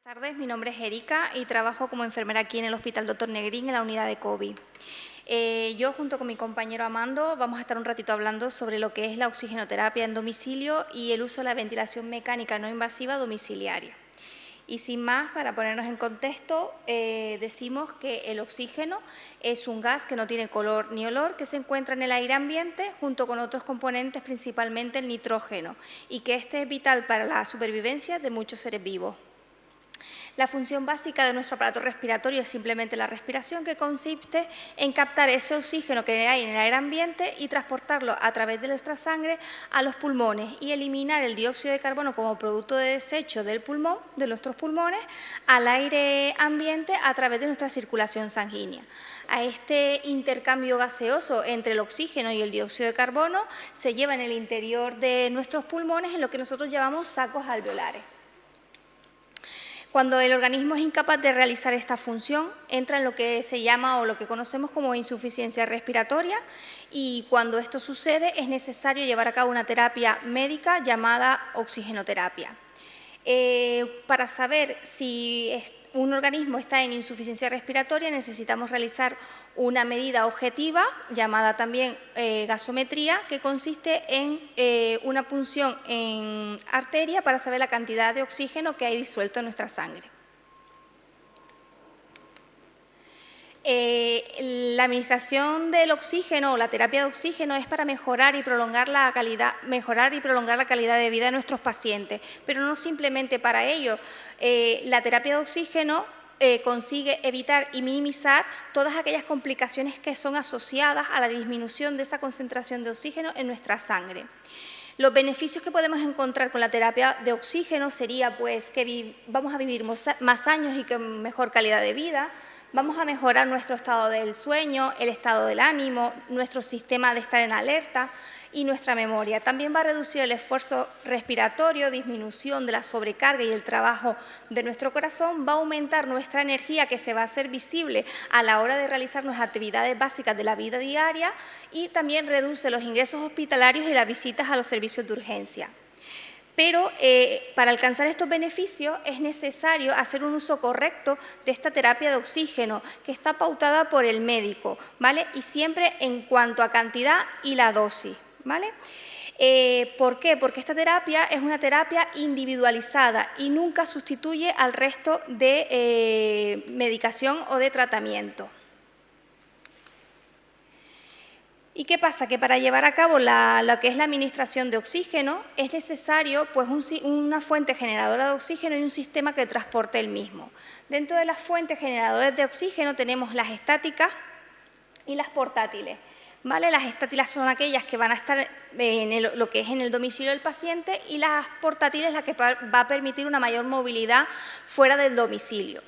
Buenas tardes, mi nombre es Erika y trabajo como enfermera aquí en el Hospital Dr. Negrín en la unidad de COVID. Yo junto con mi compañero Amando vamos a estar un ratito hablando sobre lo que es la oxigenoterapia en domicilio y el uso de la ventilación mecánica no invasiva domiciliaria. Y sin más, para ponernos en contexto, decimos que el oxígeno es un gas que no tiene color ni olor, que se encuentra en el aire ambiente junto con otros componentes, principalmente el nitrógeno, y que este es vital para la supervivencia de muchos seres vivos. La función básica de nuestro aparato respiratorio es simplemente la respiración, que consiste en captar ese oxígeno que hay en el aire ambiente y transportarlo a través de nuestra sangre a los pulmones y eliminar el dióxido de carbono como producto de desecho del pulmón, de nuestros pulmones, al aire ambiente a través de nuestra circulación sanguínea. A este intercambio gaseoso entre el oxígeno y el dióxido de carbono se lleva en el interior de nuestros pulmones en lo que nosotros llamamos sacos alveolares. Cuando el organismo es incapaz de realizar esta función, entra en lo que se llama o lo que conocemos como insuficiencia respiratoria, y cuando esto sucede es necesario llevar a cabo una terapia médica llamada oxigenoterapia. Para saber si un organismo está en insuficiencia respiratoria necesitamos realizar una medida objetiva llamada también gasometría, que consiste en una punción en arteria para saber la cantidad de oxígeno que hay disuelto en nuestra sangre. La administración del oxígeno o la terapia de oxígeno es para mejorar y prolongar la calidad de vida de nuestros pacientes, pero no simplemente para ello. La terapia de oxígeno consigue evitar y minimizar todas aquellas complicaciones que son asociadas a la disminución de esa concentración de oxígeno en nuestra sangre. Los beneficios que podemos encontrar con la terapia de oxígeno sería pues que vamos a vivir más años y con mejor calidad de vida. Vamos a mejorar nuestro estado del sueño, el estado del ánimo, nuestro sistema de estar en alerta y nuestra memoria. También va a reducir el esfuerzo respiratorio, disminución de la sobrecarga y el trabajo de nuestro corazón, va a aumentar nuestra energía, que se va a hacer visible a la hora de realizar nuestras actividades básicas de la vida diaria, y también reduce los ingresos hospitalarios y las visitas a los servicios de urgencia. Pero para alcanzar estos beneficios es necesario hacer un uso correcto de esta terapia de oxígeno, que está pautada por el médico, ¿vale? Y siempre en cuanto a cantidad y la dosis, ¿vale? ¿Por qué? Porque esta terapia es una terapia individualizada y nunca sustituye al resto de medicación o de tratamiento. ¿Y qué pasa? Que para llevar a cabo lo que es la administración de oxígeno es necesario pues, una fuente generadora de oxígeno y un sistema que transporte el mismo. Dentro de las fuentes generadoras de oxígeno tenemos las estáticas y las portátiles, ¿vale? Las estáticas son aquellas que van a estar en lo que es en el domicilio del paciente, y las portátiles las que va a permitir una mayor movilidad fuera del domicilio.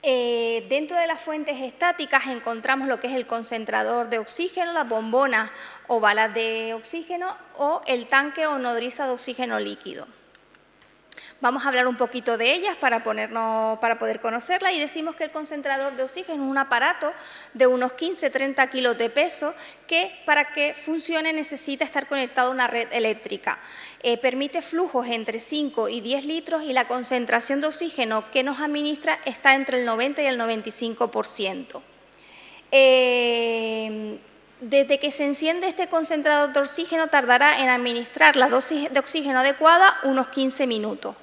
Dentro de las fuentes estáticas encontramos lo que es el concentrador de oxígeno, las bombonas o balas de oxígeno o el tanque o nodriza de oxígeno líquido. Vamos a hablar un poquito de ellas para poder conocerlas, y decimos que el concentrador de oxígeno es un aparato de unos 15-30 kilos de peso que para que funcione necesita estar conectado a una red eléctrica. Permite flujos entre 5 y 10 litros y la concentración de oxígeno que nos administra está entre el 90 y el 95%. Desde que se enciende este concentrador de oxígeno tardará en administrar la dosis de oxígeno adecuada unos 15 minutos.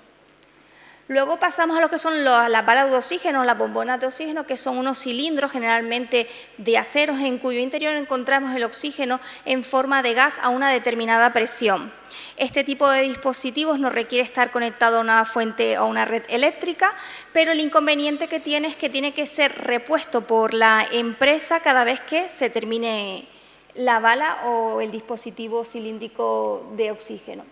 Luego pasamos a lo que son las balas de oxígeno, las bombonas de oxígeno, que son unos cilindros generalmente de acero en cuyo interior encontramos el oxígeno en forma de gas a una determinada presión. Este tipo de dispositivos no requiere estar conectado a una fuente o a una red eléctrica, pero el inconveniente que tiene es que tiene que ser repuesto por la empresa cada vez que se termine la bala o el dispositivo cilíndrico de oxígeno.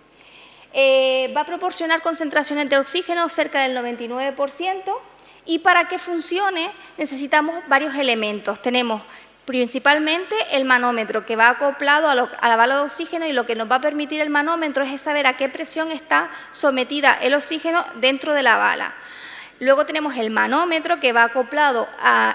Va a proporcionar concentraciones de oxígeno cerca del 99%, y para que funcione necesitamos varios elementos. Tenemos principalmente el manómetro, que va acoplado a la bala de oxígeno, y lo que nos va a permitir el manómetro es saber a qué presión está sometida el oxígeno dentro de la bala. Luego tenemos el manómetro que va acoplado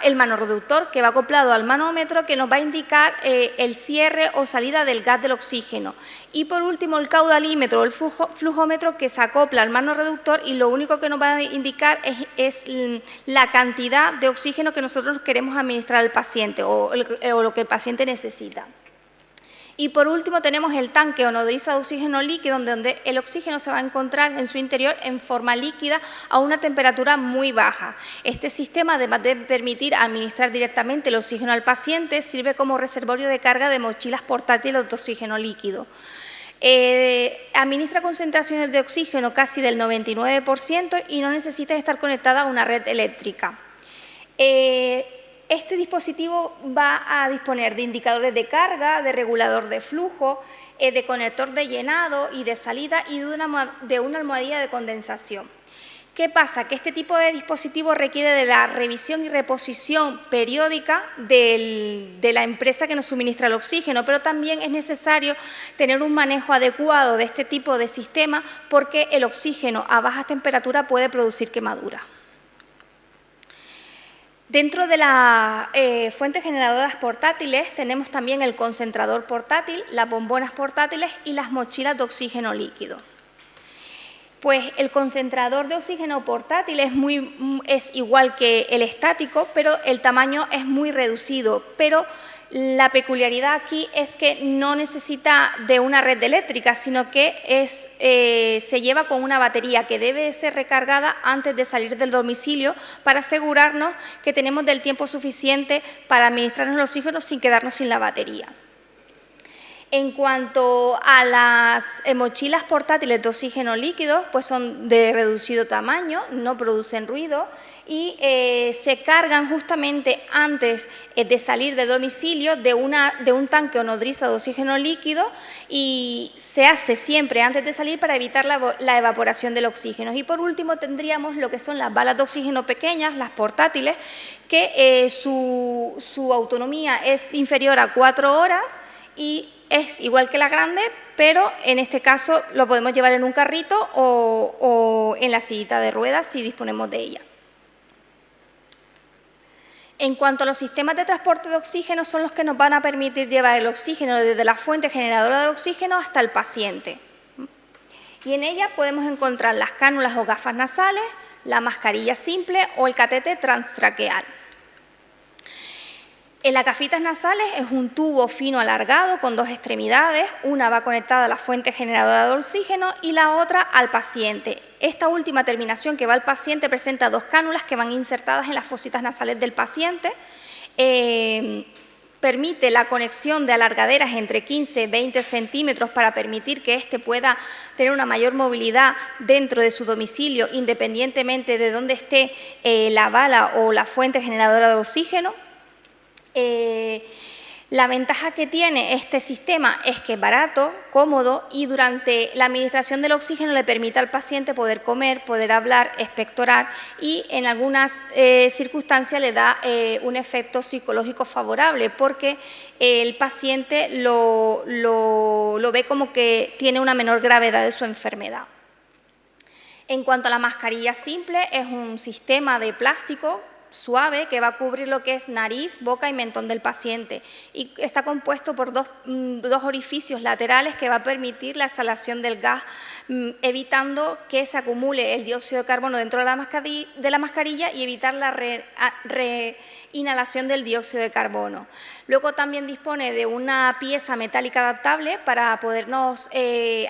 el manorreductor que va acoplado al manómetro, que nos va a indicar el cierre o salida del gas del oxígeno. Y por último el caudalímetro o el flujómetro, que se acopla al manorreductor y lo único que nos va a indicar es la cantidad de oxígeno que nosotros queremos administrar al paciente o lo que el paciente necesita. Y por último tenemos el tanque o nodriza de oxígeno líquido, donde el oxígeno se va a encontrar en su interior en forma líquida a una temperatura muy baja. Este sistema, además de permitir administrar directamente el oxígeno al paciente, sirve como reservorio de carga de mochilas portátiles de oxígeno líquido. Administra concentraciones de oxígeno casi del 99% y no necesita estar conectada a una red eléctrica. Este dispositivo va a disponer de indicadores de carga, de regulador de flujo, de conector de llenado y de salida y de una almohadilla de condensación. ¿Qué pasa? Que este tipo de dispositivo requiere de la revisión y reposición periódica de la empresa que nos suministra el oxígeno, pero también es necesario tener un manejo adecuado de este tipo de sistema porque el oxígeno a baja temperatura puede producir quemadura. Dentro de las fuentes generadoras portátiles tenemos también el concentrador portátil, las bombonas portátiles y las mochilas de oxígeno líquido. Pues el concentrador de oxígeno portátil es igual que el estático, pero el tamaño es muy reducido, pero la peculiaridad aquí es que no necesita de una red eléctrica, sino que se lleva con una batería que debe de ser recargada antes de salir del domicilio para asegurarnos que tenemos del tiempo suficiente para administrarnos el oxígeno sin quedarnos sin la batería. En cuanto a las mochilas portátiles de oxígeno líquido, pues son de reducido tamaño, no producen ruido y se cargan justamente antes de salir del domicilio de un tanque o nodriza de oxígeno líquido y se hace siempre antes de salir para evitar la evaporación del oxígeno. Y por último tendríamos lo que son las balas de oxígeno pequeñas, las portátiles, que su autonomía es inferior a 4 horas y es igual que la grande, pero en este caso lo podemos llevar en un carrito o en la sillita de ruedas si disponemos de ella. En cuanto a los sistemas de transporte de oxígeno, son los que nos van a permitir llevar el oxígeno desde la fuente generadora de oxígeno hasta el paciente. Y en ella podemos encontrar las cánulas o gafas nasales, la mascarilla simple o el catete transtraqueal. En las gafitas nasales es un tubo fino alargado con 2 extremidades, una va conectada a la fuente generadora de oxígeno y la otra al paciente. Esta última terminación que va al paciente presenta 2 cánulas que van insertadas en las fositas nasales del paciente. Permite la conexión de alargaderas entre 15 y 20 centímetros para permitir que éste pueda tener una mayor movilidad dentro de su domicilio independientemente de dónde esté la bala o la fuente generadora de oxígeno. La ventaja que tiene este sistema es que es barato, cómodo y durante la administración del oxígeno le permite al paciente poder comer, poder hablar, expectorar y en algunas circunstancias le da un efecto psicológico favorable porque el paciente lo ve como que tiene una menor gravedad de su enfermedad. En cuanto a la mascarilla simple, es un sistema de plástico suave que va a cubrir lo que es nariz, boca y mentón del paciente y está compuesto por dos orificios laterales que va a permitir la exhalación del gas, evitando que se acumule el dióxido de carbono dentro de la mascarilla y evitar la reinhalación del dióxido de carbono. Luego también dispone de una pieza metálica adaptable para podernos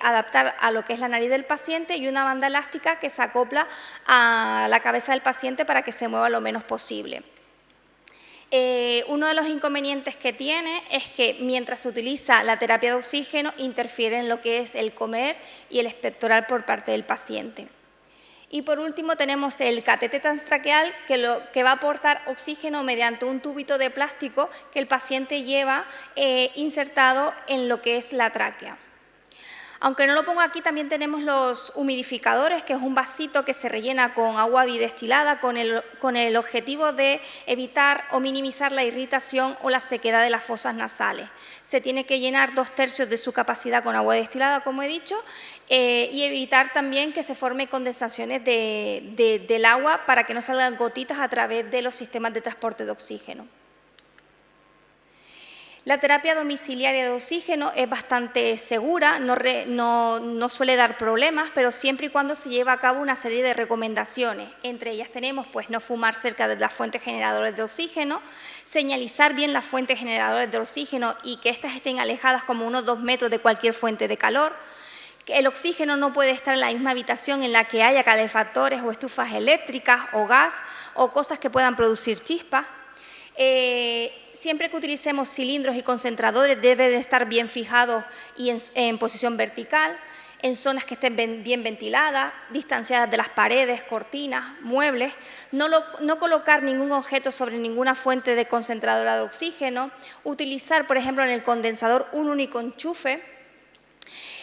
adaptar a lo que es la nariz del paciente y una banda elástica que se acopla a la cabeza del paciente para que se mueva lo menos posible. Uno de los inconvenientes que tiene es que mientras se utiliza la terapia de oxígeno interfiere en lo que es el comer y el expectorar por parte del paciente. Y por último tenemos el catete transtraqueal que va a aportar oxígeno mediante un tubito de plástico que el paciente lleva insertado en lo que es la tráquea. Aunque no lo pongo aquí, también tenemos los humidificadores, que es un vasito que se rellena con agua bidestilada con el objetivo de evitar o minimizar la irritación o la sequedad de las fosas nasales. Se tiene que llenar 2/3 de su capacidad con agua destilada, como he dicho, y evitar también que se formen condensaciones del agua para que no salgan gotitas a través de los sistemas de transporte de oxígeno. La terapia domiciliaria de oxígeno es bastante segura, no suele dar problemas, pero siempre y cuando se lleva a cabo una serie de recomendaciones. Entre ellas tenemos pues, no fumar cerca de las fuentes generadoras de oxígeno, señalizar bien las fuentes generadoras de oxígeno y que éstas estén alejadas como unos 2 metros de cualquier fuente de calor. El oxígeno no puede estar en la misma habitación en la que haya calefactores o estufas eléctricas o gas o cosas que puedan producir chispas. Siempre que utilicemos cilindros y concentradores deben de estar bien fijados y en posición vertical, en zonas que estén bien ventiladas, distanciadas de las paredes, cortinas, muebles, no colocar ningún objeto sobre ninguna fuente de concentradora de oxígeno, utilizar, por ejemplo, en el condensador un único enchufe,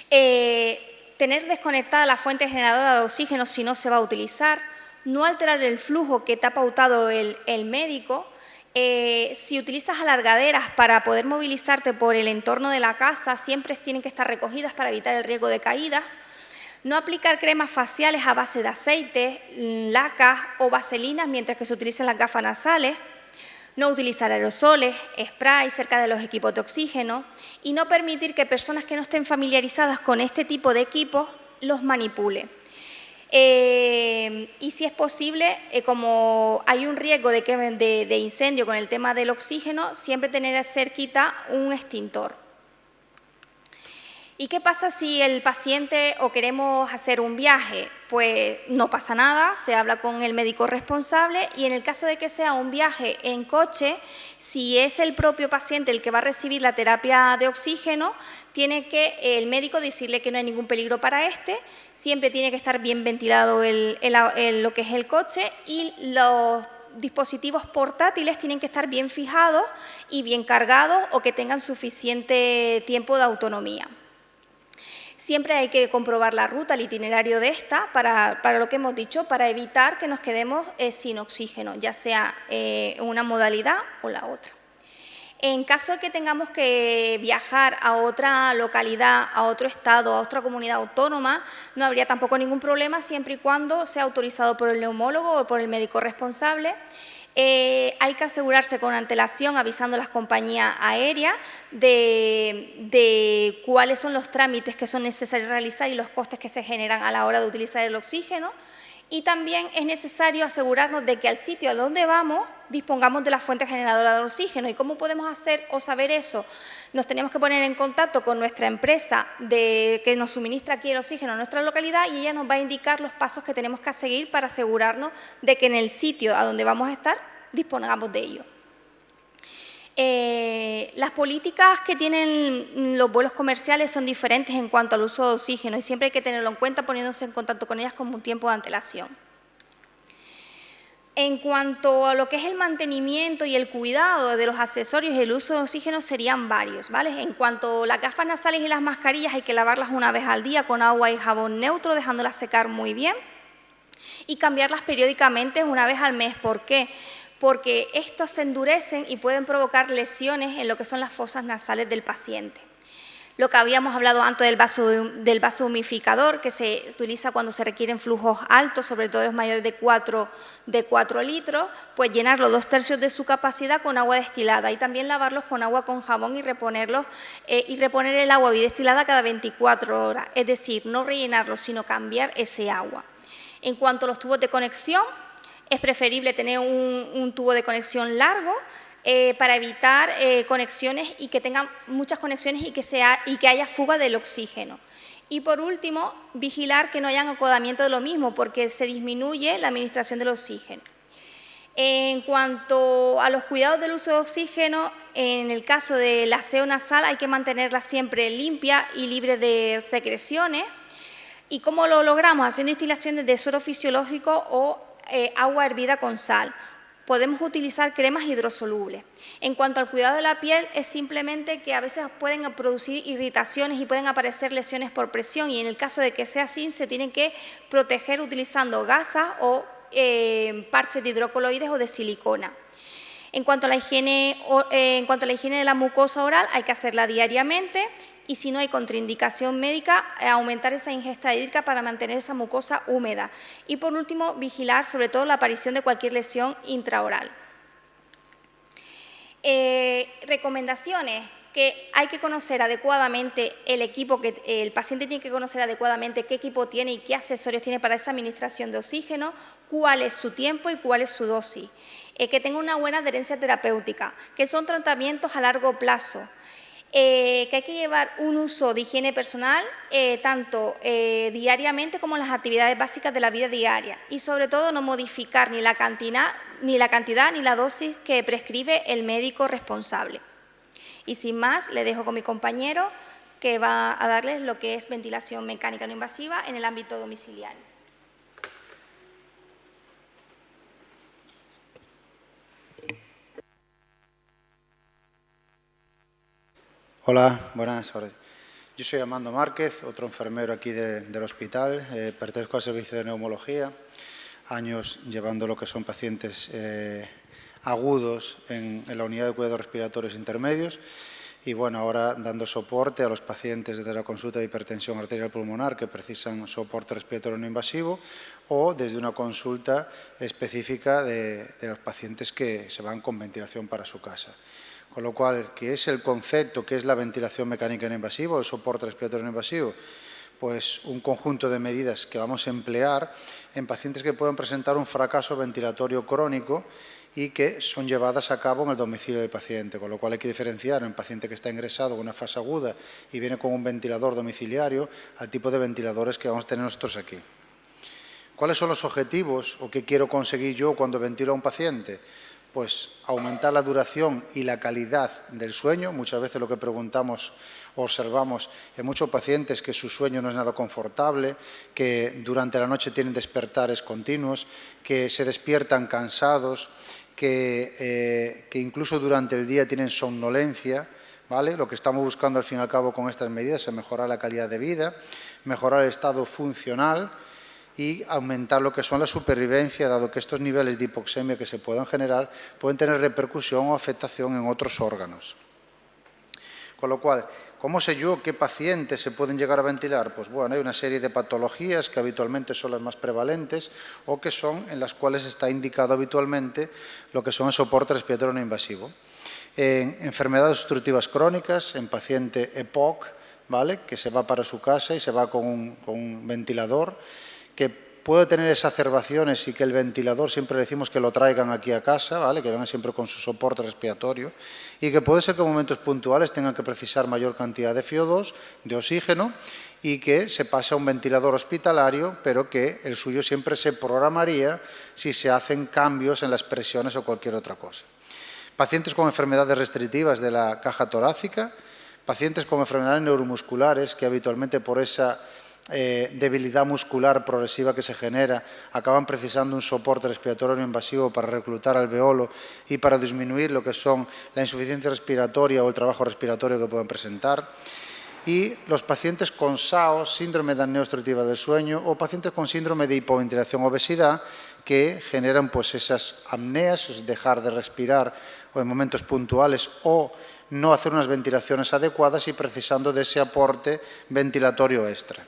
tener desconectada la fuente generadora de oxígeno si no se va a utilizar, no alterar el flujo que te ha pautado el médico. Si utilizas alargaderas para poder movilizarte por el entorno de la casa, siempre tienen que estar recogidas para evitar el riesgo de caídas. No aplicar cremas faciales a base de aceite, lacas o vaselinas mientras que se utilicen las gafas nasales. No utilizar aerosoles, spray cerca de los equipos de oxígeno y no permitir que personas que no estén familiarizadas con este tipo de equipos los manipulen. Y si es posible, como hay un riesgo de incendio con el tema del oxígeno, siempre tener cerquita un extintor. ¿Y qué pasa si el paciente o queremos hacer un viaje? Pues no pasa nada, se habla con el médico responsable y en el caso de que sea un viaje en coche, si es el propio paciente el que va a recibir la terapia de oxígeno, tiene que el médico decirle que no hay ningún peligro para siempre tiene que estar bien ventilado lo que es el coche y los dispositivos portátiles tienen que estar bien fijados y bien cargados o que tengan suficiente tiempo de autonomía. Siempre hay que comprobar la ruta, el itinerario de esta, para lo que hemos dicho, para evitar que nos quedemos sin oxígeno, ya sea una modalidad o la otra. En caso de que tengamos que viajar a otra localidad, a otro estado, a otra comunidad autónoma, no habría tampoco ningún problema siempre y cuando sea autorizado por el neumólogo o por el médico responsable. Hay que asegurarse con antelación, avisando a las compañías aéreas de cuáles son los trámites que son necesarios realizar y los costes que se generan a la hora de utilizar el oxígeno. Y también es necesario asegurarnos de que al sitio a donde vamos dispongamos de la fuente generadora de oxígeno. ¿Y cómo podemos hacer o saber eso? Nos tenemos que poner en contacto con nuestra empresa que nos suministra aquí el oxígeno en nuestra localidad y ella nos va a indicar los pasos que tenemos que seguir para asegurarnos de que en el sitio a donde vamos a estar dispongamos de ello. Las políticas que tienen los vuelos comerciales son diferentes en cuanto al uso de oxígeno y siempre hay que tenerlo en cuenta poniéndose en contacto con ellas con un tiempo de antelación. En cuanto a lo que es el mantenimiento y el cuidado de los accesorios y el uso de oxígeno serían varios, ¿vale? En cuanto a las gafas nasales y las mascarillas hay que lavarlas una vez al día con agua y jabón neutro dejándolas secar muy bien y cambiarlas periódicamente una vez al mes. ¿Por qué? Porque estas se endurecen y pueden provocar lesiones en lo que son las fosas nasales del paciente. Lo que habíamos hablado antes del vaso humidificador, que se utiliza cuando se requieren flujos altos, sobre todo los mayores de 4 litros, pues llenarlo 2/3 de su capacidad con agua destilada y también lavarlos con agua con jabón y reponer el agua bidestilada cada 24 horas, es decir, no rellenarlos, sino cambiar ese agua. En cuanto a los tubos de conexión, es preferible tener un tubo de conexión largo para evitar conexiones y que tengan muchas conexiones y que haya fuga del oxígeno. Y por último, vigilar que no haya acodamiento de lo mismo porque se disminuye la administración del oxígeno. En cuanto a los cuidados del uso de oxígeno, en el caso del aseo nasal hay que mantenerla siempre limpia y libre de secreciones. ¿Y cómo lo logramos? Haciendo instilaciones de suero fisiológico o agua hervida con sal. Podemos utilizar cremas hidrosolubles. En cuanto al cuidado de la piel, es simplemente que a veces pueden producir irritaciones y pueden aparecer lesiones por presión y en el caso de que sea así, se tienen que proteger utilizando gasas o parches de hidrocoloides o de silicona. En cuanto a la higiene de la mucosa oral, hay que hacerla diariamente y si no hay contraindicación médica, aumentar esa ingesta hídrica para mantener esa mucosa húmeda. Y por último, vigilar sobre todo la aparición de cualquier lesión intraoral. Recomendaciones: que hay que conocer adecuadamente el equipo, que el paciente tiene que conocer adecuadamente qué equipo tiene y qué accesorios tiene para esa administración de oxígeno, cuál es su tiempo y cuál es su dosis, que tenga una buena adherencia terapéutica, que son tratamientos a largo plazo, que hay que llevar un uso de higiene personal tanto diariamente como en las actividades básicas de la vida diaria, y sobre todo no modificar ni la cantidad ni la dosis que prescribe el médico responsable. Y sin más, le dejo con mi compañero, que va a darles lo que es ventilación mecánica no invasiva en el ámbito domiciliario. Hola, buenas. Yo soy Armando Márquez, otro enfermero aquí del hospital. Pertenezco al servicio de neumología, años llevando lo que son pacientes agudos en la unidad de cuidados respiratorios intermedios, y bueno, ahora dando soporte a los pacientes desde la consulta de hipertensión arterial pulmonar que precisan soporte respiratorio no invasivo, o desde una consulta específica de los pacientes que se van con ventilación para su casa. Con lo cual, ¿qué es el concepto? ¿Qué es la ventilación mecánica no invasiva o el soporte respiratorio no invasivo? Pues un conjunto de medidas que vamos a emplear en pacientes que pueden presentar un fracaso ventilatorio crónico y que son llevadas a cabo en el domicilio del paciente, con lo cual hay que diferenciar en un paciente que está ingresado con una fase aguda y viene con un ventilador domiciliario al tipo de ventiladores que vamos a tener nosotros aquí. ¿Cuáles son los objetivos o qué quiero conseguir yo cuando ventilo a un paciente? Pues aumentar la duración y la calidad del sueño. Muchas veces lo que preguntamos o observamos en muchos pacientes que su sueño no es nada confortable, que durante la noche tienen despertares continuos, que se despiertan cansados, que incluso durante el día tienen somnolencia, ¿vale? Lo que estamos buscando al fin y al cabo con estas medidas es mejorar la calidad de vida, mejorar el estado funcional y aumentar lo que son la supervivencia, dado que estos niveles de hipoxemia que se puedan generar pueden tener repercusión o afectación en otros órganos. Con lo cual, ¿cómo sé yo qué pacientes se pueden llegar a ventilar? Pues bueno, hay una serie de patologías que habitualmente son las más prevalentes o que son en las cuales está indicado habitualmente lo que son el soporte respiratorio no invasivo. En enfermedades obstructivas crónicas, en paciente EPOC, ¿vale?, que se va para su casa y se va con un ventilador, que puede tener exacerbaciones y que el ventilador siempre le decimos que lo traigan aquí a casa, ¿vale?, que vengan siempre con su soporte respiratorio, y que puede ser que en momentos puntuales tengan que precisar mayor cantidad de FiO2, de oxígeno, y que se pase a un ventilador hospitalario, pero que el suyo siempre se programaría si se hacen cambios en las presiones o cualquier otra cosa. Pacientes con enfermedades restrictivas de la caja torácica, pacientes con enfermedades neuromusculares que habitualmente por esa debilidad muscular progresiva que se genera, acaban precisando un soporte respiratorio no invasivo para reclutar alveolo y para disminuir lo que son la insuficiencia respiratoria o el trabajo respiratorio que pueden presentar. Y los pacientes con SAO, síndrome de apnea obstructiva del sueño, o pacientes con síndrome de hipoventilación obesidad, que generan pues esas apneas, dejar de respirar o en momentos puntuales o no hacer unas ventilaciones adecuadas y precisando de ese aporte ventilatorio extra.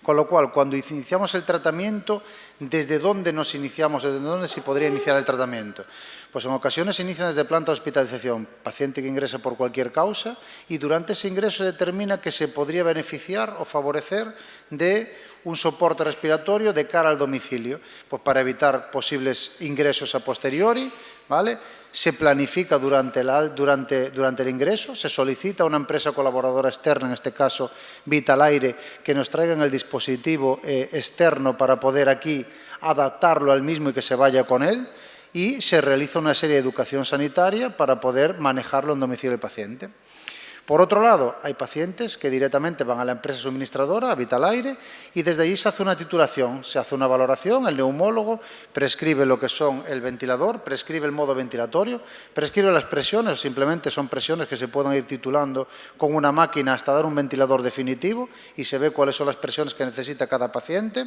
Con lo cual, cuando iniciamos el tratamiento, ¿desde dónde nos iniciamos? ¿Desde dónde se podría iniciar el tratamiento? Pues en ocasiones se inicia desde planta de hospitalización, paciente que ingresa por cualquier causa, y durante ese ingreso se determina que se podría beneficiar o favorecer de un soporte respiratorio de cara al domicilio, pues para evitar posibles ingresos a posteriori, ¿vale? Se planifica durante el ingreso, se solicita a una empresa colaboradora externa, en este caso Vitalaire, que nos traigan el dispositivo externo para poder aquí adaptarlo al mismo y que se vaya con él, y se realiza una serie de educación sanitaria para poder manejarlo en domicilio del paciente. Por otro lado, hay pacientes que directamente van a la empresa suministradora, a Vitalaire, y desde allí se hace una titulación, se hace una valoración, el neumólogo prescribe lo que son el ventilador, prescribe el modo ventilatorio, prescribe las presiones, o simplemente son presiones que se pueden ir titulando con una máquina hasta dar un ventilador definitivo y se ve cuáles son las presiones que necesita cada paciente,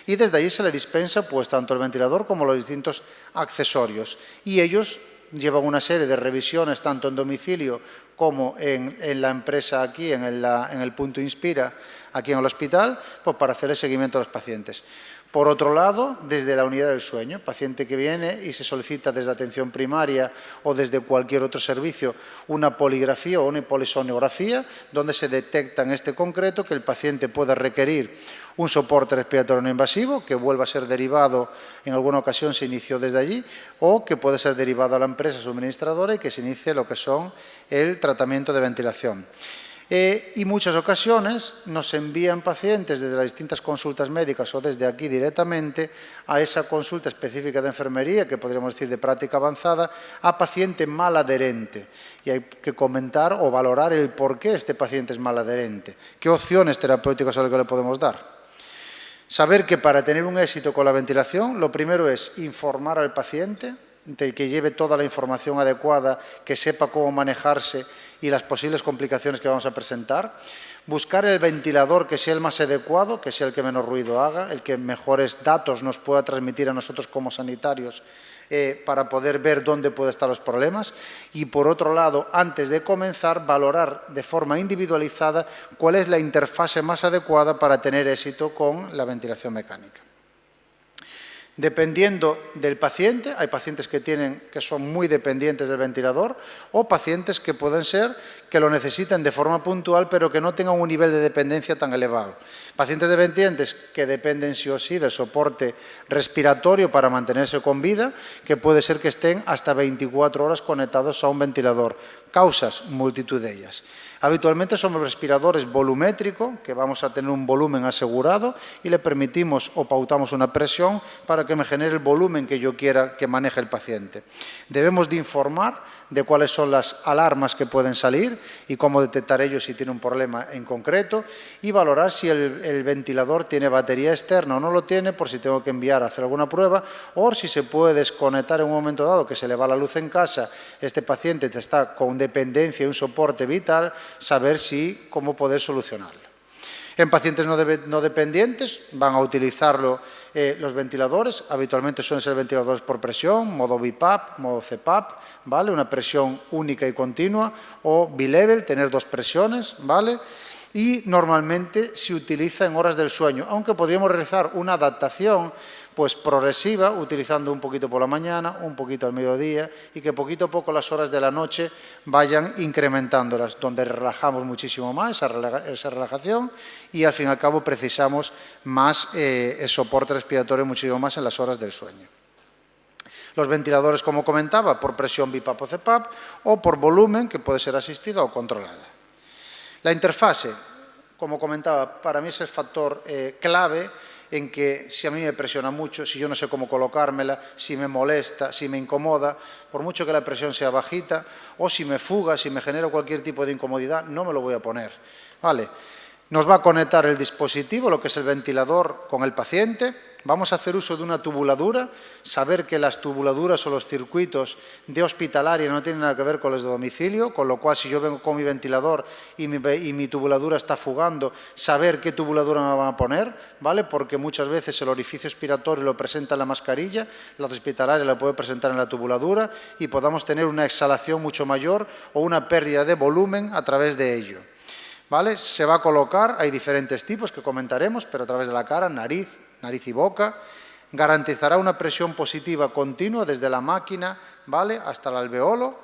y desde allí se le dispensa pues tanto el ventilador como los distintos accesorios, y ellos llevan una serie de revisiones tanto en domicilio como en la empresa aquí, en el punto Inspira, aquí en el hospital, pues para hacer el seguimiento a los pacientes. Por otro lado, desde la unidad del sueño, paciente que viene y se solicita desde atención primaria o desde cualquier otro servicio una poligrafía o una polisonografía, donde se detecta en este concreto que el paciente puede requerir un soporte respiratorio no invasivo, que vuelva a ser derivado, en alguna ocasión se inició desde allí, o que puede ser derivado a la empresa suministradora y que se inicie lo que son el tratamiento de ventilación. Y muchas ocasiones nos envían pacientes desde las distintas consultas médicas o desde aquí directamente a esa consulta específica de enfermería, que podríamos decir de práctica avanzada, a paciente mal adherente. Y hay que comentar o valorar el por qué este paciente es mal adherente, qué opciones terapéuticas son las que le podemos dar. Saber que para tener un éxito con la ventilación, lo primero es informar al paciente, de que lleve toda la información adecuada, que sepa cómo manejarse y las posibles complicaciones que vamos a presentar. Buscar el ventilador que sea el más adecuado, que sea el que menos ruido haga, el que mejores datos nos pueda transmitir a nosotros como sanitarios para poder ver dónde pueden estar los problemas. Y por otro lado, antes de comenzar, valorar de forma individualizada cuál es la interfase más adecuada para tener éxito con la ventilación mecánica. Dependiendo del paciente, hay pacientes que son muy dependientes del ventilador o pacientes que pueden ser que lo necesiten de forma puntual pero que no tengan un nivel de dependencia tan elevado. Pacientes dependientes que dependen sí o sí del soporte respiratorio para mantenerse con vida, que puede ser que estén hasta 24 horas conectados a un ventilador. Causas, multitud de ellas. Habitualmente son respiradores volumétricos, que vamos a tener un volumen asegurado y le permitimos o pautamos una presión para que me genere el volumen que yo quiera que maneje el paciente. Debemos de informar de cuáles son las alarmas que pueden salir y cómo detectar ellos si tiene un problema en concreto y valorar si el ventilador tiene batería externa o no lo tiene, por si tengo que enviar a hacer alguna prueba, o si se puede desconectar en un momento dado que se le va la luz en casa, este paciente está con dependencia y un soporte vital, saber cómo poder solucionarlo. En pacientes no dependientes van a utilizarlo los ventiladores, habitualmente suelen ser ventiladores por presión, modo BiPAP, modo CPAP, ¿vale? Una presión única y continua, o bilevel, tener dos presiones, ¿vale? Y normalmente se utiliza en horas del sueño, aunque podríamos realizar una adaptación pues progresiva, utilizando un poquito por la mañana, un poquito al mediodía, y que poquito a poco las horas de la noche vayan incrementándolas, donde relajamos muchísimo más esa relajación y al fin y al cabo precisamos más el soporte respiratorio muchísimo más en las horas del sueño. Los ventiladores, como comentaba, por presión BiPAP o CPAP, o por volumen, que puede ser asistida o controlada. La interfase, como comentaba, para mí es el factor clave en que si a mí me presiona mucho, si yo no sé cómo colocármela, si me molesta, si me incomoda, por mucho que la presión sea bajita, o si me fuga, si me genera cualquier tipo de incomodidad, no me lo voy a poner, ¿vale? Nos va a conectar el dispositivo, lo que es el ventilador, con el paciente. Vamos a hacer uso de una tubuladura, saber que las tubuladuras o los circuitos de hospitalaria no tienen nada que ver con los de domicilio, con lo cual si yo vengo con mi ventilador y mi tubuladura está fugando, saber qué tubuladura me van a poner, ¿vale? Porque muchas veces el orificio expiratorio lo presenta en la mascarilla, la hospitalaria la puede presentar en la tubuladura y podamos tener una exhalación mucho mayor o una pérdida de volumen a través de ello. ¿Vale? Se va a colocar, hay diferentes tipos que comentaremos, pero a través de la cara, nariz y boca. Garantizará una presión positiva continua desde la máquina, ¿vale?, hasta el alveolo.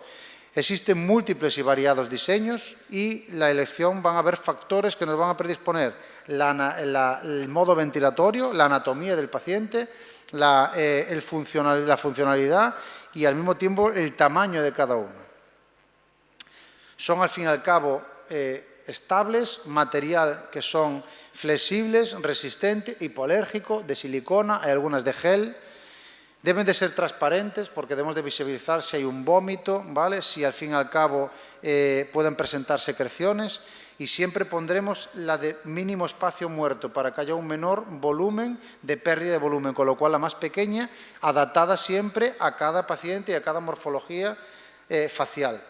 Existen múltiples y variados diseños y la elección van a haber factores que nos van a predisponer el modo ventilatorio, la anatomía del paciente, la funcionalidad y al mismo tiempo el tamaño de cada uno. Son al fin y al cabo estables, material que son flexibles, resistente, hipoalérgico, de silicona, hay algunas de gel. Deben de ser transparentes porque debemos de visibilizar si hay un vómito, ¿vale?, si al fin y al cabo pueden presentar secreciones, y siempre pondremos la de mínimo espacio muerto para que haya un menor volumen de pérdida de volumen, con lo cual la más pequeña, adaptada siempre a cada paciente y a cada morfología facial.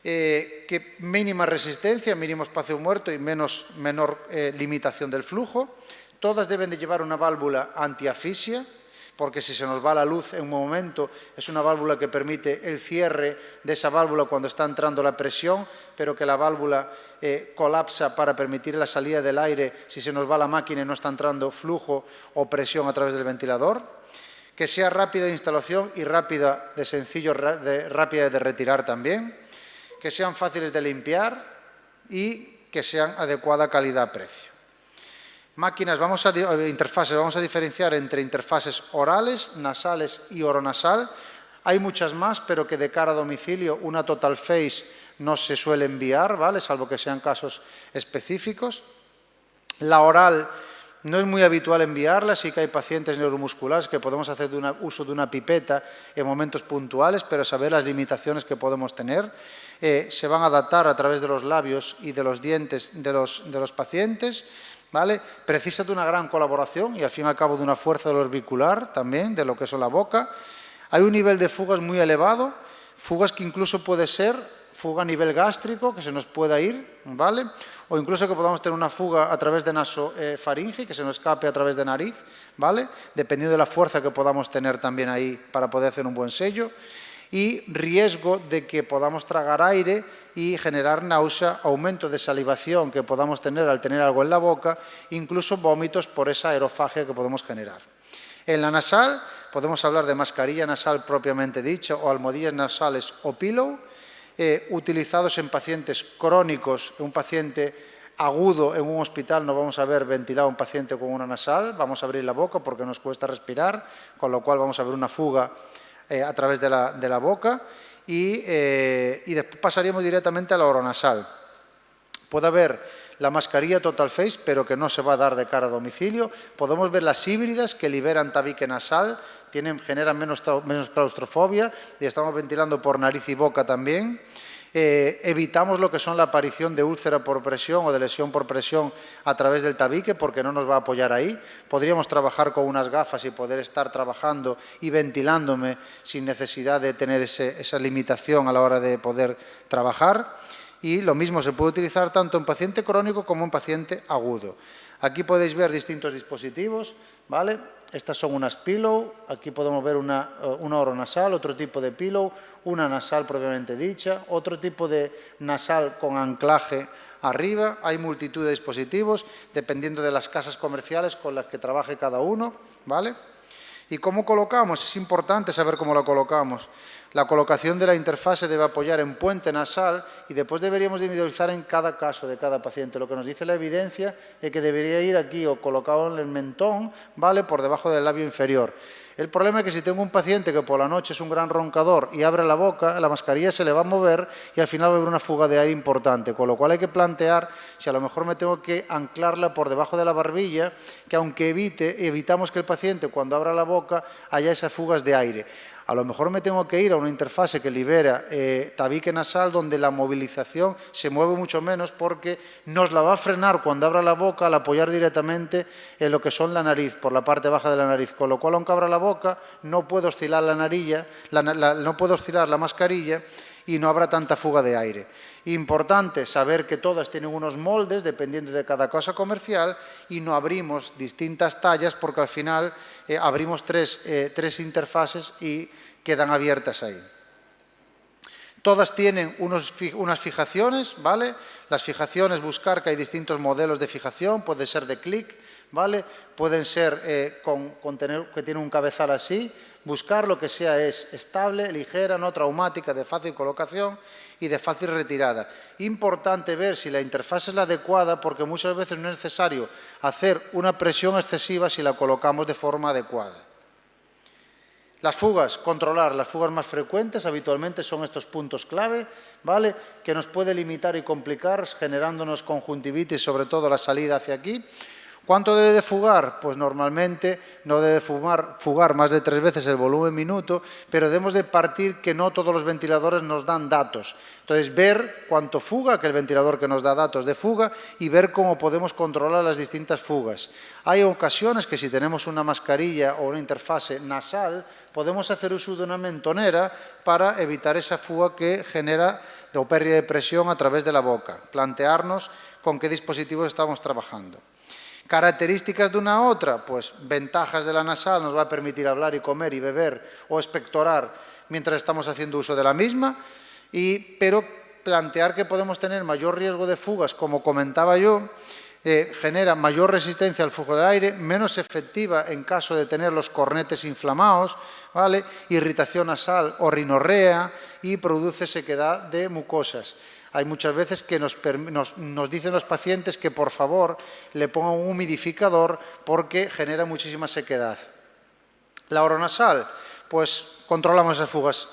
Que mínima resistencia, mínimo espacio muerto y menor limitación del flujo. Todas deben de llevar una válvula antiasfixia porque si se nos va la luz en un momento, es una válvula que permite el cierre de esa válvula cuando está entrando la presión, pero que la válvula colapsa para permitir la salida del aire si se nos va la máquina y no está entrando flujo o presión a través del ventilador. Que sea rápida de instalación y rápida de retirar también. Que sean fáciles de limpiar y que sean adecuada calidad-precio. Máquinas, interfaces, vamos a diferenciar entre interfaces orales, nasales y oronasal. Hay muchas más, pero que de cara a domicilio una Total Face no se suele enviar, ¿vale? Salvo que sean casos específicos. La oral no es muy habitual enviarla, sí que hay pacientes neuromusculares que podemos hacer uso de una pipeta en momentos puntuales, pero saber las limitaciones que podemos tener. Se van a adaptar a través de los labios y de los dientes de los pacientes. ¿Vale? Precisa de una gran colaboración y al fin y al cabo de una fuerza del orbicular también, de lo que es la boca. Hay un nivel de fugas muy elevado, fugas que incluso puede ser fuga a nivel gástrico, que se nos pueda ir, ¿vale? O incluso que podamos tener una fuga a través de nasofaringe, que se nos escape a través de nariz, ¿vale? Dependiendo de la fuerza que podamos tener también ahí para poder hacer un buen sello. Y riesgo de que podamos tragar aire y generar náusea, aumento de salivación que podamos tener al tener algo en la boca, incluso vómitos por esa aerofagia que podemos generar. En la nasal podemos hablar de mascarilla nasal propiamente dicha o almohadillas nasales o pillow, utilizados en pacientes crónicos, un paciente agudo en un hospital no vamos a ver ventilado a un paciente con una nasal, vamos a abrir la boca porque nos cuesta respirar, con lo cual vamos a ver una fuga a través de la boca y después pasaríamos directamente a la oronasal. Puede haber la mascarilla Total Face, pero que no se va a dar de cara a domicilio. Podemos ver las híbridas que liberan tabique nasal, generan menos claustrofobia y estamos ventilando por nariz y boca también. Evitamos lo que son la aparición de úlcera por presión o de lesión por presión a través del tabique porque no nos va a apoyar ahí. Podríamos trabajar con unas gafas y poder estar trabajando y ventilándome sin necesidad de tener esa limitación a la hora de poder trabajar. Y lo mismo se puede utilizar tanto en paciente crónico como en paciente agudo. Aquí podéis ver distintos dispositivos, ¿vale? Estas son unas pillow, aquí podemos ver una oronasal, otro tipo de pillow, una nasal propiamente dicha, otro tipo de nasal con anclaje arriba. Hay multitud de dispositivos, dependiendo de las casas comerciales con las que trabaje cada uno, ¿vale? ¿Y cómo colocamos? Es importante saber cómo la colocamos. La colocación de la interfaz se debe apoyar en puente nasal y después deberíamos individualizar en cada caso de cada paciente. Lo que nos dice la evidencia es que debería ir aquí o colocado en el mentón, ¿vale? Por debajo del labio inferior. El problema es que si tengo un paciente que por la noche es un gran roncador y abre la boca, la mascarilla se le va a mover y al final va a haber una fuga de aire importante, con lo cual hay que plantear si a lo mejor me tengo que anclarla por debajo de la barbilla, que aunque evitamos que el paciente cuando abra la boca haya esas fugas de aire. A lo mejor me tengo que ir a una interfase que libera tabique nasal donde la movilización se mueve mucho menos porque nos la va a frenar cuando abra la boca al apoyar directamente en lo que son la nariz, por la parte baja de la nariz. Con lo cual, aunque abra la boca, no puede oscilar no puede oscilar la mascarilla y no habrá tanta fuga de aire. Importante saber que todas tienen unos moldes dependiendo de cada cosa comercial y no abrimos distintas tallas porque al final abrimos tres interfaces y quedan abiertas ahí. Todas tienen unas fijaciones, ¿vale? Las fijaciones, buscar que hay distintos modelos de fijación, puede ser de clic, ¿vale? Pueden ser que tienen un cabezal así, buscar lo que sea es estable, ligera, no traumática, de fácil colocación y de fácil retirada. Importante ver si la interfaz es la adecuada porque muchas veces no es necesario hacer una presión excesiva si la colocamos de forma adecuada. Las fugas, controlar las fugas más frecuentes, habitualmente son estos puntos clave, ¿vale? Que nos puede limitar y complicar, generándonos conjuntivitis, sobre todo la salida hacia aquí. ¿Cuánto debe de fugar? Pues normalmente no debe fugar más de 3 veces el volumen minuto, pero debemos de partir que no todos los ventiladores nos dan datos. Entonces, ver cuánto fuga, que el ventilador que nos da datos de fuga, y ver cómo podemos controlar las distintas fugas. Hay ocasiones que si tenemos una mascarilla o una interfase nasal, podemos hacer uso de una mentonera para evitar esa fuga que genera o pérdida de presión a través de la boca. Plantearnos con qué dispositivos estamos trabajando. Características de una a otra, pues ventajas de la nasal, nos va a permitir hablar y comer y beber o expectorar mientras estamos haciendo uso de la misma, pero plantear que podemos tener mayor riesgo de fugas, como comentaba yo, genera mayor resistencia al flujo del aire, menos efectiva en caso de tener los cornetes inflamados, ¿vale? Irritación nasal o rinorrea y produce sequedad de mucosas. Hay muchas veces que nos dicen los pacientes que por favor le pongan un humidificador porque genera muchísima sequedad. La oronasal, pues controlamos esas fugas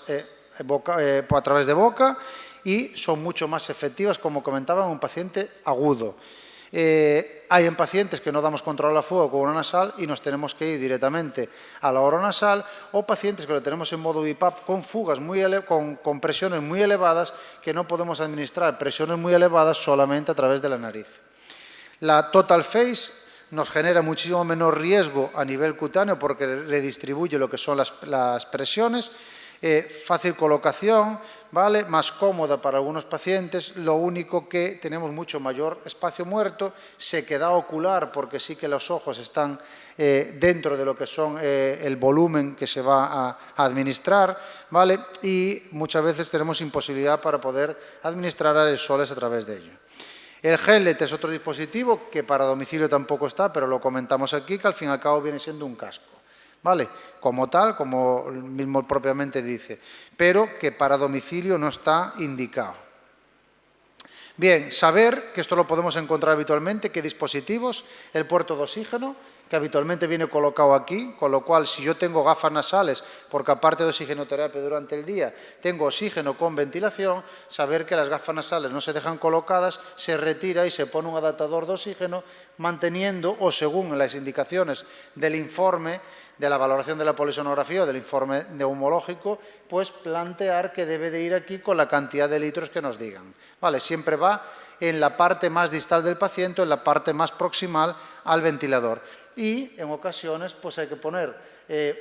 a través de boca y son mucho más efectivas, como comentaba, en un paciente agudo. Hay en pacientes que no damos control a la fuga con una nasal y nos tenemos que ir directamente a la oronasal, o pacientes que lo tenemos en modo BiPAP con fugas con presiones muy elevadas, que no podemos administrar presiones muy elevadas solamente a través de la nariz. La Total Face nos genera muchísimo menos riesgo a nivel cutáneo porque redistribuye lo que son las presiones. Fácil colocación, ¿vale? Más cómoda para algunos pacientes, lo único que tenemos mucho mayor espacio muerto, sequedad ocular porque sí que los ojos están dentro de lo que son el volumen que se va a administrar, ¿vale? Y muchas veces tenemos imposibilidad para poder administrar aerosoles a través de ello. El Headlet es otro dispositivo que para domicilio tampoco está, pero lo comentamos aquí, que al fin y al cabo viene siendo un casco. ¿Vale? Como tal, como mismo propiamente dice, pero que para domicilio no está indicado. Bien, saber que esto lo podemos encontrar habitualmente, qué dispositivos, el puerto de oxígeno, que habitualmente viene colocado aquí, con lo cual si yo tengo gafas nasales, porque aparte de oxigenoterapia durante el día, tengo oxígeno con ventilación, saber que las gafas nasales no se dejan colocadas, se retira y se pone un adaptador de oxígeno, manteniendo, o según las indicaciones del informe, de la valoración de la polisonografía o del informe neumológico, pues plantear que debe de ir aquí con la cantidad de litros que nos digan. Vale, siempre va en la parte más distal del paciente, en la parte más proximal al ventilador. Y en ocasiones pues hay que poner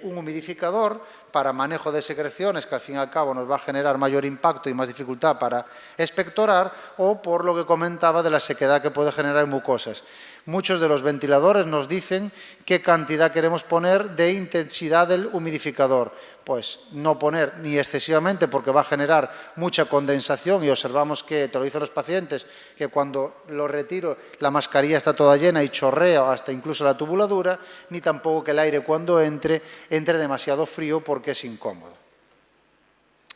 un humidificador para manejo de secreciones, que al fin y al cabo nos va a generar mayor impacto y más dificultad para expectorar, o por lo que comentaba de la sequedad que puede generar en mucosas. Muchos de los ventiladores nos dicen qué cantidad queremos poner de intensidad del humidificador. Pues no poner ni excesivamente porque va a generar mucha condensación y observamos que, te lo dicen los pacientes, que cuando lo retiro la mascarilla está toda llena y chorrea hasta incluso la tubuladura, ni tampoco que el aire cuando entre demasiado frío porque es incómodo.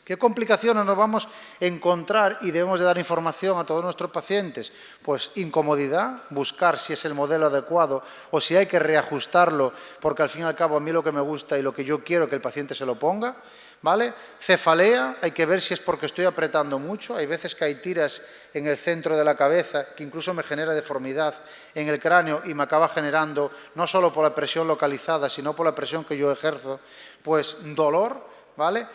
¿Qué complicaciones nos vamos a encontrar y debemos de dar información a todos nuestros pacientes? Pues incomodidad, buscar si es el modelo adecuado o si hay que reajustarlo, porque al fin y al cabo a mí lo que me gusta y lo que yo quiero que el paciente se lo ponga, ¿vale? Cefalea, hay que ver si es porque estoy apretando mucho, hay veces que hay tiras en el centro de la cabeza que incluso me genera deformidad en el cráneo y me acaba generando, no solo por la presión localizada, sino por la presión que yo ejerzo, pues dolor, ¿vale?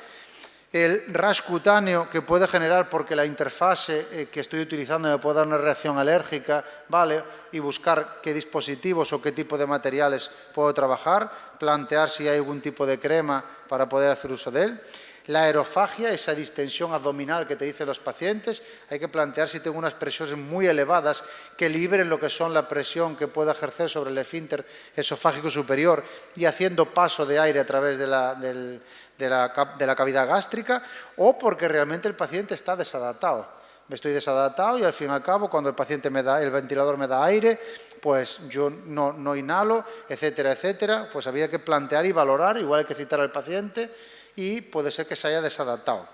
El rash cutáneo que puede generar porque la interfase que estoy utilizando me puede dar una reacción alérgica, ¿vale? Y buscar qué dispositivos o qué tipo de materiales puedo trabajar, plantear si hay algún tipo de crema para poder hacer uso de él. La aerofagia, esa distensión abdominal que te dicen los pacientes, hay que plantear si tengo unas presiones muy elevadas que liberen lo que son la presión que pueda ejercer sobre el esfínter esofágico superior y haciendo paso de aire a través de la cavidad gástrica, o porque realmente el paciente está desadaptado. Estoy desadaptado y al fin y al cabo cuando el ventilador me da aire, pues yo no inhalo, etcétera, etcétera. Pues había que plantear y valorar, igual hay que citar al paciente y puede ser que se haya desadaptado.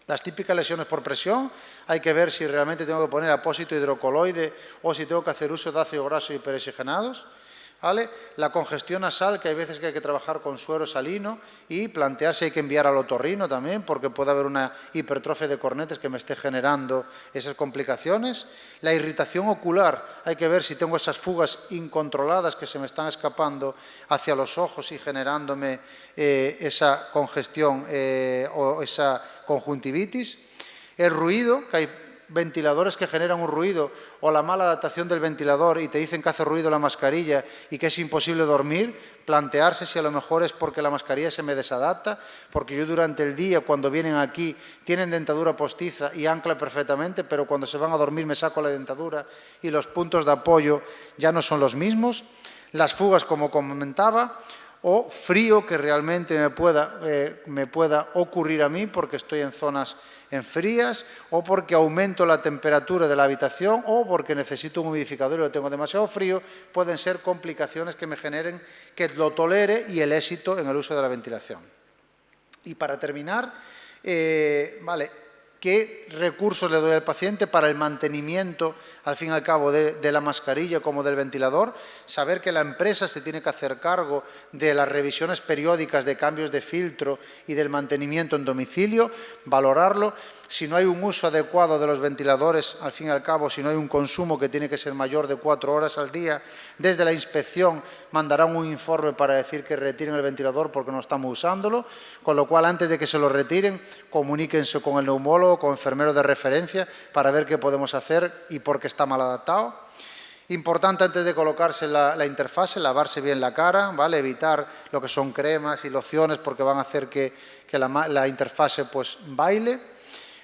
Las típicas lesiones por presión, hay que ver si realmente tengo que poner apósito hidrocoloide o si tengo que hacer uso de ácido graso hiperoxigenados. ¿Vale? La congestión nasal, que hay veces que hay que trabajar con suero salino y plantear si hay que enviar al otorrino también, porque puede haber una hipertrofia de cornetes que me esté generando esas complicaciones. La irritación ocular, hay que ver si tengo esas fugas incontroladas que se me están escapando hacia los ojos y generándome esa congestión o esa conjuntivitis. El ruido, que hay ventiladores que generan un ruido o la mala adaptación del ventilador y te dicen que hace ruido la mascarilla y que es imposible dormir, plantearse si a lo mejor es porque la mascarilla se me desadapta, porque yo durante el día cuando vienen aquí tienen dentadura postiza y ancla perfectamente, pero cuando se van a dormir me saco la dentadura y los puntos de apoyo ya no son los mismos. Las fugas, como comentaba, o frío que realmente me pueda ocurrir a mí porque estoy en zonas frías, o porque aumento la temperatura de la habitación, o porque necesito un humidificador y lo tengo demasiado frío, pueden ser complicaciones que me generen que lo tolere y el éxito en el uso de la ventilación. Y para terminar, ¿qué recursos le doy al paciente para el mantenimiento, al fin y al cabo, de la mascarilla como del ventilador? Saber que la empresa se tiene que hacer cargo de las revisiones periódicas de cambios de filtro y del mantenimiento en domicilio, valorarlo. Si no hay un uso adecuado de los ventiladores, al fin y al cabo, si no hay un consumo que tiene que ser mayor de 4 horas al día, desde la inspección mandarán un informe para decir que retiren el ventilador porque no estamos usándolo, con lo cual antes de que se lo retiren, comuníquense con el neumólogo, con enfermero de referencia, para ver qué podemos hacer y por qué está mal adaptado. Importante antes de colocarse la interfase, lavarse bien la cara, ¿vale? Evitar lo que son cremas y lociones porque van a hacer que la interfase pues baile.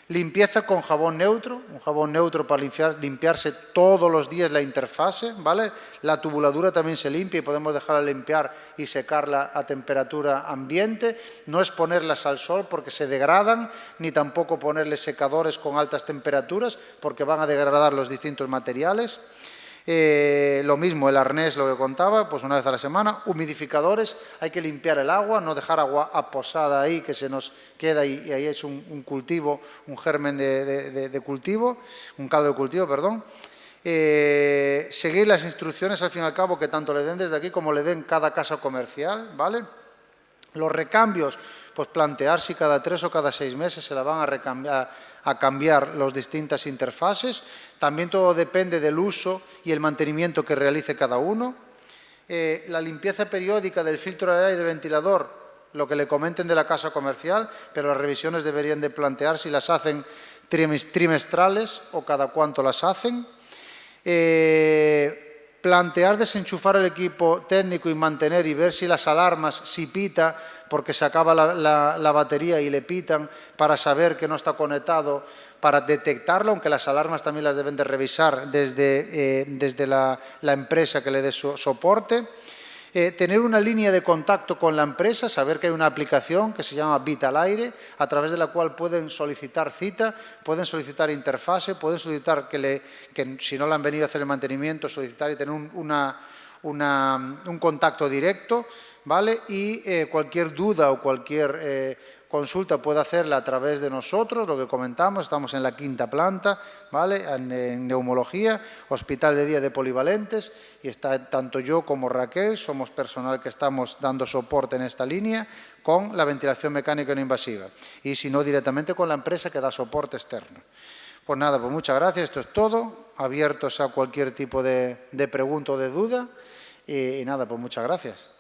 Limpieza con jabón neutro, un jabón neutro para limpiarse todos los días la interfase, ¿vale? La tubuladura también se limpia y podemos dejarla limpiar y secarla a temperatura ambiente. No es ponerlas al sol porque se degradan, ni tampoco ponerle secadores con altas temperaturas porque van a degradar los distintos materiales. Lo mismo, el arnés, lo que contaba, pues una vez a la semana. Humidificadores, hay que limpiar el agua, no dejar agua aposada ahí que se nos queda y ahí es un cultivo, un germen de cultivo, un caldo de cultivo, perdón. Seguir las instrucciones, al fin y al cabo, que tanto le den desde aquí como le den cada casa comercial, ¿vale? Los recambios, pues plantear si cada 3 o cada 6 meses se la van a cambiar las distintas interfaces. También todo depende del uso y el mantenimiento que realice cada uno. La limpieza periódica del filtro de aire y del ventilador, lo que le comenten de la casa comercial, pero las revisiones deberían de plantear si las hacen trimestrales o cada cuánto las hacen. Plantear desenchufar el equipo técnico y mantener y ver si las alarmas, si pita, porque se acaba la batería y le pitan para saber que no está conectado, para detectarlo, aunque las alarmas también las deben de revisar desde la empresa que le dé soporte. Tener una línea de contacto con la empresa, saber que hay una aplicación que se llama Vitalaire, a través de la cual pueden solicitar cita, pueden solicitar interfase, pueden solicitar que si no le han venido a hacer el mantenimiento, solicitar y tener un contacto directo, ¿vale? Y cualquier duda o cualquier consulta puede hacerla a través de nosotros, lo que comentamos, estamos en la 5ª planta, ¿vale? En neumología, hospital de día de polivalentes, y está tanto yo como Raquel, somos personal que estamos dando soporte en esta línea con la ventilación mecánica no invasiva, y si no directamente con la empresa que da soporte externo. Pues nada, pues muchas gracias, esto es todo, abiertos a cualquier tipo de pregunta o de duda, y nada, pues muchas gracias.